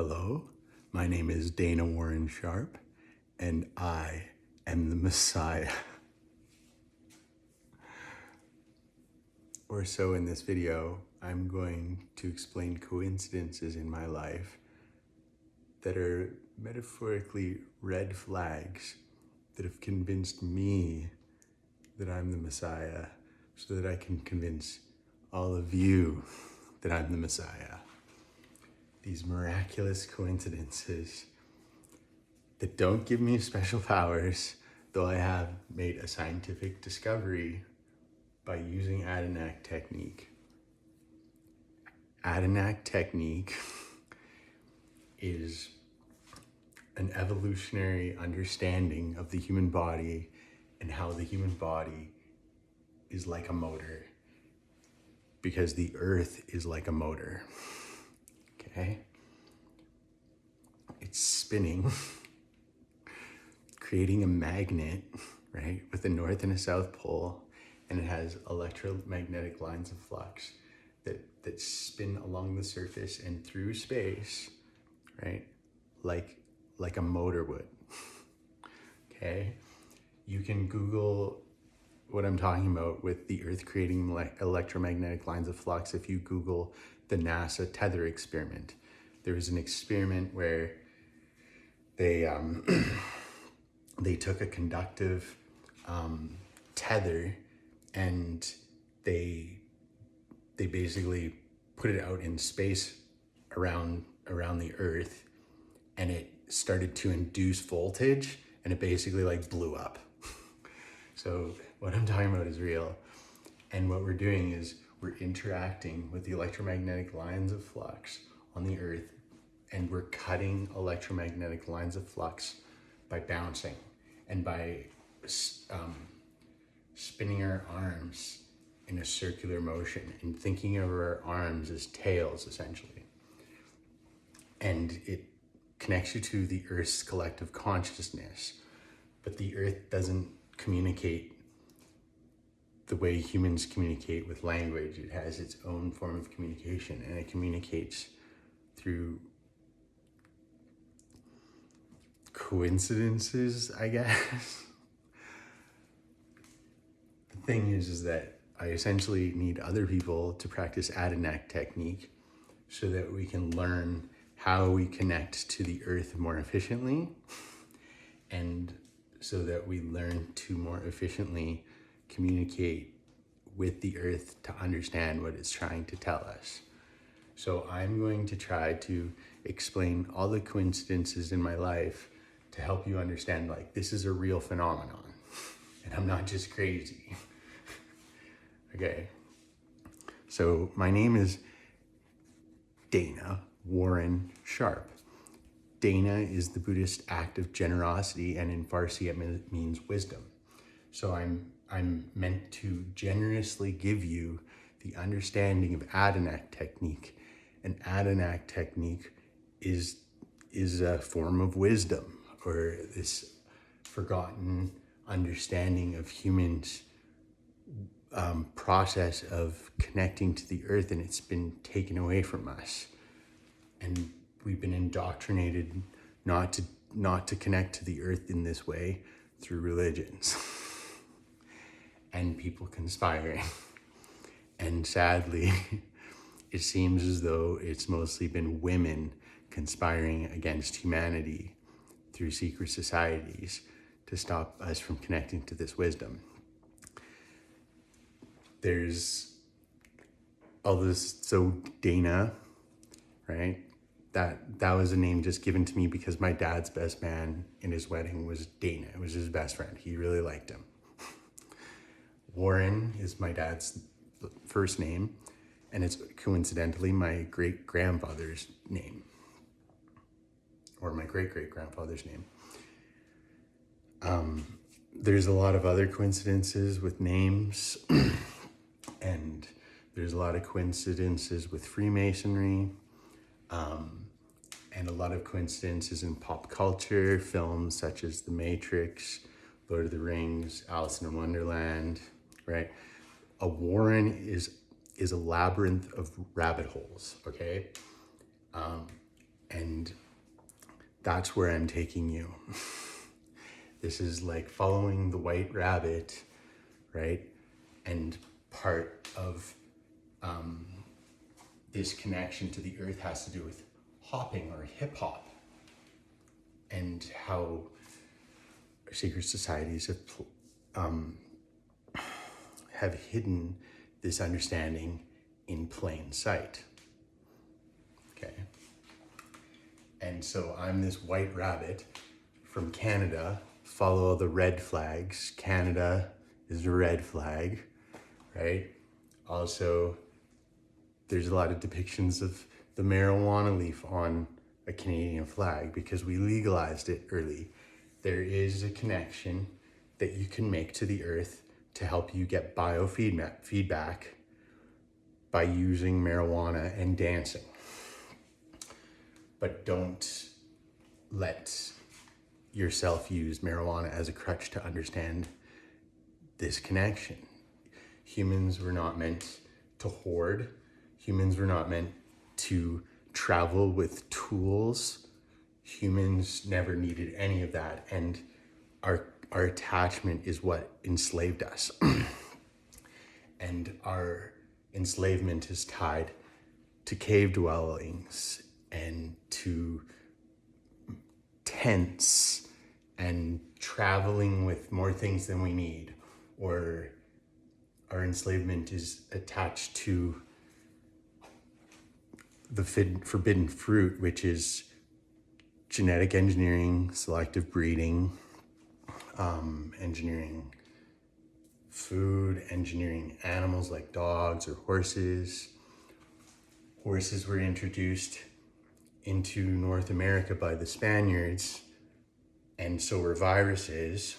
Hello, my name is Dana Warren Sharp, and I am the Messiah. Or so in this video, I'm going to explain coincidences in my life that are metaphorically red flags that have convinced me that I'm the Messiah, so that I can convince all of you that I'm the Messiah. These miraculous coincidences that don't give me special powers, though I have made a scientific discovery by using Adenac technique. Adenac technique is an evolutionary understanding of the human body and how the human body is like a motor, because the earth is like a motor, okay? It's spinning, creating a magnet, right, with a north and a south pole, and it has electromagnetic lines of flux that spin along the surface and through space, right, like a motor would, okay? You can Google what I'm talking about with the earth creating electromagnetic lines of flux if you Google the NASA tether experiment. There was an experiment where they took a conductive tether and they basically put it out in space around the earth, and it started to induce voltage, and it basically like blew up. So what I'm talking about is real. And what we're doing is we're interacting with the electromagnetic lines of flux on the earth, and we're cutting electromagnetic lines of flux by bouncing and by spinning our arms in a circular motion and thinking of our arms as tails, essentially. And it connects you to the earth's collective consciousness. But the earth doesn't communicate the way humans communicate with language. It has its own form of communication, and it communicates through coincidences, I guess. The thing is that I essentially need other people to practice Adenac technique so that we can learn how we connect to the earth more efficiently, and so that we learn to more efficiently communicate with the earth to understand what it's trying to tell us. So I'm going to try to explain all the coincidences in my life to help you understand, like, this is a real phenomenon and I'm not just crazy. Okay, so my name is Dana Warren Sharp. Dana is the Buddhist act of generosity, and in Farsi it means wisdom. So I'm meant to generously give you the understanding of Adenac technique. And Adenac technique is a form of wisdom, or this forgotten understanding of humans' process of connecting to the earth, and it's been taken away from us. And we've been indoctrinated not to connect to the earth in this way through religions and people conspiring. And sadly, it seems as though it's mostly been women conspiring against humanity through secret societies to stop us from connecting to this wisdom. There's all this, so Dana, right? That was a name just given to me because my dad's best man in his wedding was Dana. It was his best friend. He really liked him. Warren is my dad's first name, and it's coincidentally my great-grandfather's name, or my great-great-grandfather's name. There's a lot of other coincidences with names, and there's a lot of coincidences with Freemasonry, and a lot of coincidences in pop culture, films such as The Matrix, Lord of the Rings, Alice in Wonderland, right? A warren is a labyrinth of rabbit holes, okay? And That's where I'm taking you. This is like following the white rabbit, right? And part of this connection to the earth has to do with hopping or hip hop, and how secret societies have hidden this understanding in plain sight. Okay. And so I'm this white rabbit from Canada, follow the red flags. Canada is a red flag, right? Also, there's a lot of depictions of the marijuana leaf on a Canadian flag because we legalized it early. There is a connection that you can make to the earth to help you get biofeedback by using marijuana and dancing. But don't let yourself use marijuana as a crutch to understand this connection. Humans were not meant to hoard. Humans were not meant to travel with tools. Humans never needed any of that. And our attachment is what enslaved us. And our enslavement is tied to cave dwellings and to tents and traveling with more things than we need, or our enslavement is attached to the forbidden fruit, which is genetic engineering, selective breeding, engineering food, engineering animals like dogs or horses. Horses were introduced into North America by the Spaniards, and so were viruses.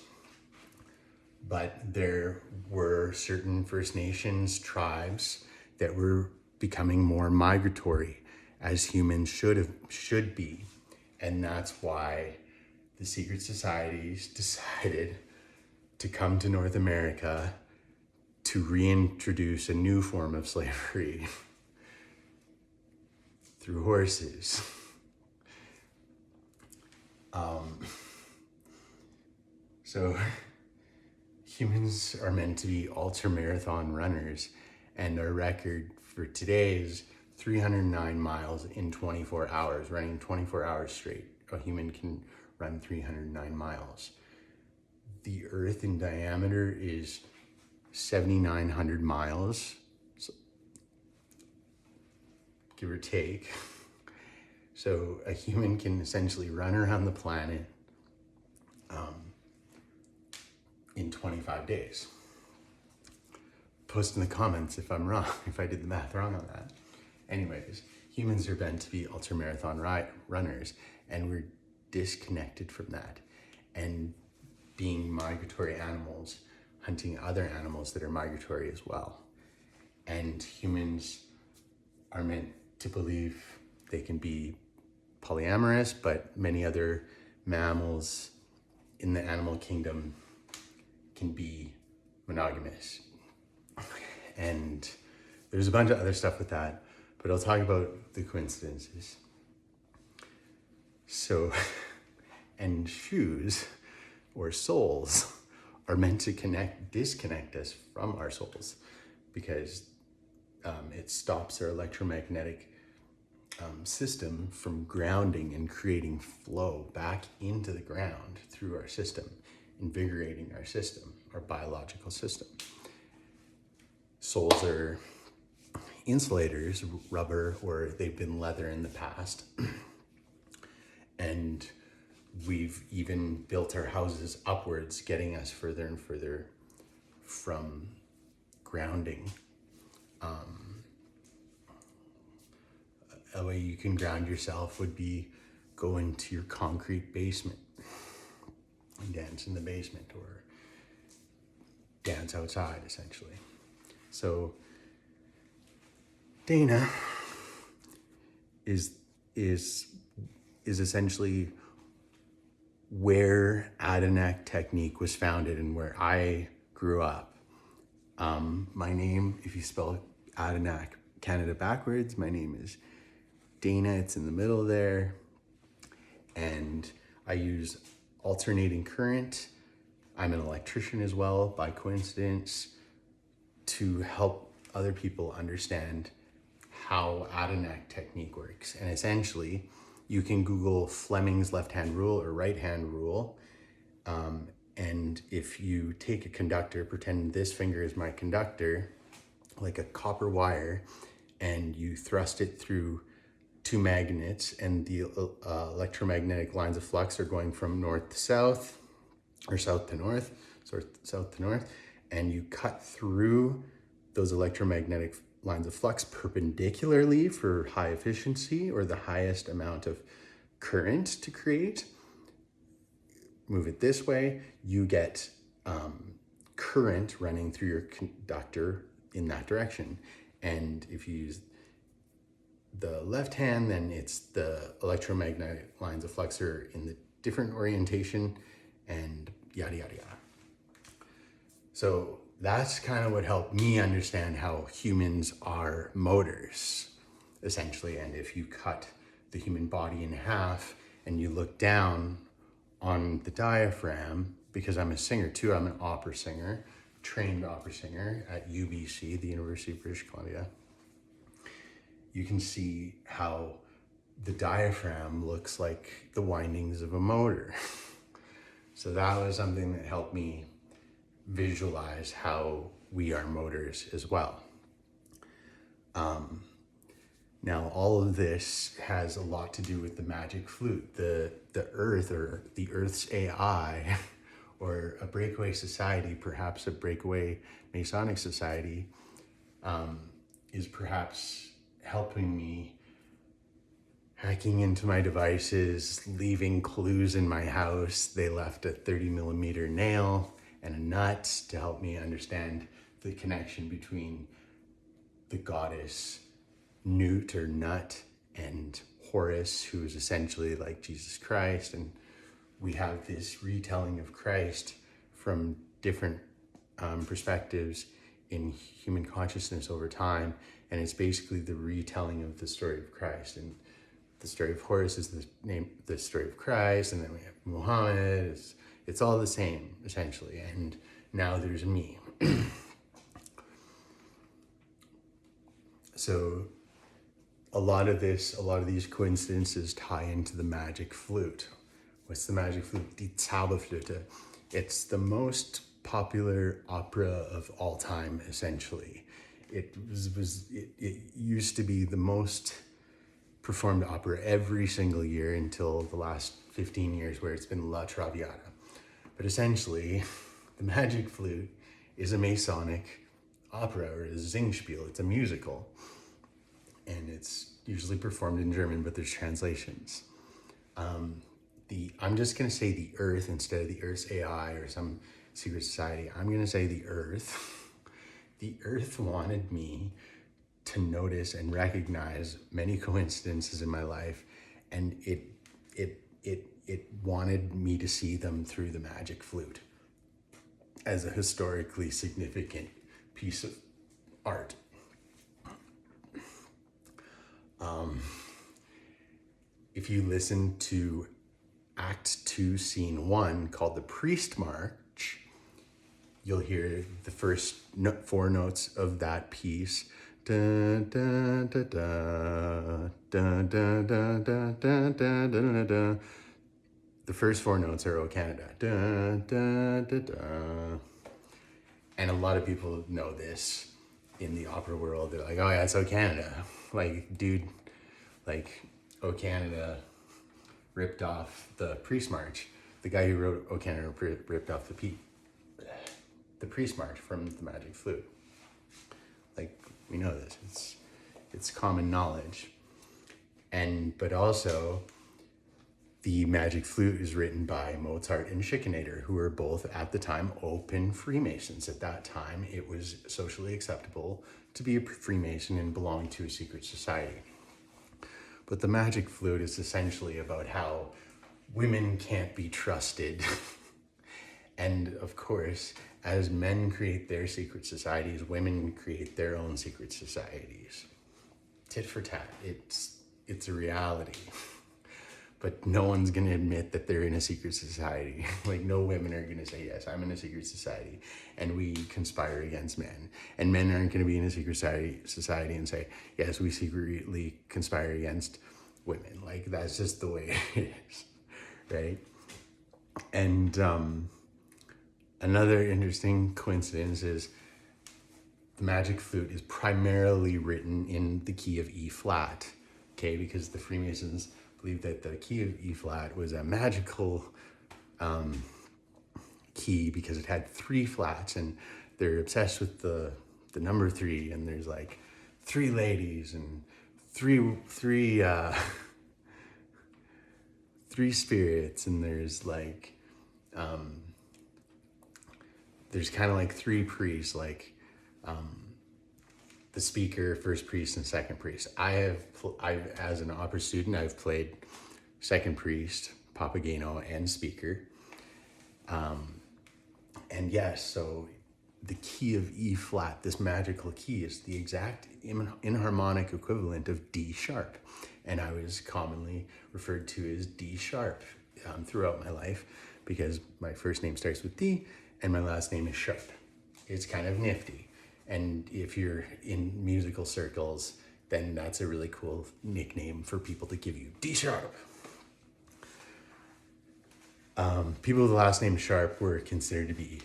But there were certain First Nations tribes that were becoming more migratory, as humans should be. And that's why the secret societies decided to come to North America to reintroduce a new form of slavery through horses. So humans are meant to be ultra-marathon runners, and our record for today is 309 miles in 24 hours, running 24 hours straight. A human can run 309 miles. The Earth in diameter is 7,900 miles, so, give or take. So a human can essentially run around the planet in 25 days. Post in the comments if I'm wrong, if I did the math wrong on that. Anyways, humans are meant to be ultramarathon runners, and we're disconnected from that. And being migratory animals, hunting other animals that are migratory as well. And humans are meant to believe they can be polyamorous, but many other mammals in the animal kingdom can be monogamous. And there's a bunch of other stuff with that, but I'll talk about the coincidences. So, and shoes or souls are meant to disconnect us from our souls, because it stops our electromagnetic system from grounding and creating flow back into the ground through our system, invigorating our system, our biological system. Soles are insulators, rubber, or they've been leather in the past. And we've even built our houses upwards, getting us further and further from grounding. A way you can ground yourself would be go into your concrete basement and dance in the basement, or dance outside, essentially. So Dana is essentially where Adenak technique was founded and where I grew up. My name, if you spell Adenak Canada backwards, my name is Dana. It's in the middle there. and I use alternating current. I'm an electrician as well, by coincidence, to help other people understand how Adenac technique works. And essentially, you can Google Fleming's left-hand rule or right-hand rule. And if you take a conductor, pretend this finger is my conductor, like a copper wire, and you thrust it through two magnets, and the electromagnetic lines of flux are going from north to south, or south to north, south to north, and you cut through those electromagnetic lines of flux perpendicularly for high efficiency or the highest amount of current to create. Move it this way, you get current running through your conductor in that direction. And if you use the left hand, then it's the electromagnetic lines of flux are in the different orientation, and yada, yada, yada. So that's kind of what helped me understand how humans are motors, essentially. And if you cut the human body in half and you look down on the diaphragm, because I'm a singer too, I'm an opera singer, trained opera singer at UBC, the University of British Columbia, you can see how the diaphragm looks like the windings of a motor. So that was something that helped me visualize how we are motors as well. Now, all of this has a lot to do with the magic flute. The earth, or the earth's AI, or a breakaway society, perhaps a breakaway Masonic society, is perhaps helping me, hacking into my devices, leaving clues in my house. They left a 30mm nail and a nut to help me understand the connection between the goddess Nut or Nut and Horus, who is essentially like Jesus Christ. And we have this retelling of Christ from different perspectives in human consciousness over time. And it's basically the retelling of the story of Christ. And the story of Horus is the story of Christ. And then we have Muhammad. It's all the same, essentially. And now there's me. So a lot of these coincidences tie into the magic flute. What's the magic flute? Die Zauberflöte. It's the most popular opera of all time, essentially. It used to be the most performed opera every single year until the last 15 years, where it's been La Traviata. But essentially, the magic flute is a Masonic opera, or a Singspiel. It's a musical. And it's usually performed in German, but there's translations. I'm just gonna say the Earth instead of the Earth's AI or some secret society. I'm gonna say the Earth. The Earth wanted me to notice and recognize many coincidences in my life, and it wanted me to see them through the magic flute as a historically significant piece of art. If you listen to Act 2, Scene 1, called The Priest March, you'll hear the first four notes of that piece. Da, da, da, da, da, da, da, da, da, da, da. The first four notes are O Canada. Da, da, da, da. And a lot of people know this in the opera world. They're like, oh yeah, it's O Canada. Like, dude, like, O Canada ripped off the Priest March. The guy who wrote O Canada ripped off the Priest March from the Magic Flute. Like, we know this. It's common knowledge. But also, the Magic Flute is written by Mozart and Schikaneder, who were both at the time open Freemasons. At that time, it was socially acceptable to be a Freemason and belong to a secret society. But the Magic Flute is essentially about how women can't be trusted. And of course, as men create their secret societies, women create their own secret societies. Tit for tat, it's a reality. but no one's going to admit that they're in a secret society. Like no women are going to say, yes, I'm in a secret society and we conspire against men. And men aren't going to be in a secret society and say, yes, we secretly conspire against women. Like that's just the way it is, right? And another interesting coincidence is the magic flute is primarily written in the key of E flat, okay? Because the Freemasons believed that the key of E flat was a magical key because it had 3 flats, and they're obsessed with the number 3. And there's like 3 ladies and three spirits, and there's like there's kind of like 3 priests, like the speaker, first priest, and second priest. I've as an opera student, I've played second priest, papageno, and speaker. And yes, so the key of E flat, this magical key, is the exact inharmonic equivalent of D sharp. And I was commonly referred to as D sharp throughout my life because my first name starts with D and my last name is Sharp. It's kind of nifty. And if you're in musical circles, then that's a really cool nickname for people to give you, D sharp. People with the last name Sharp were considered to be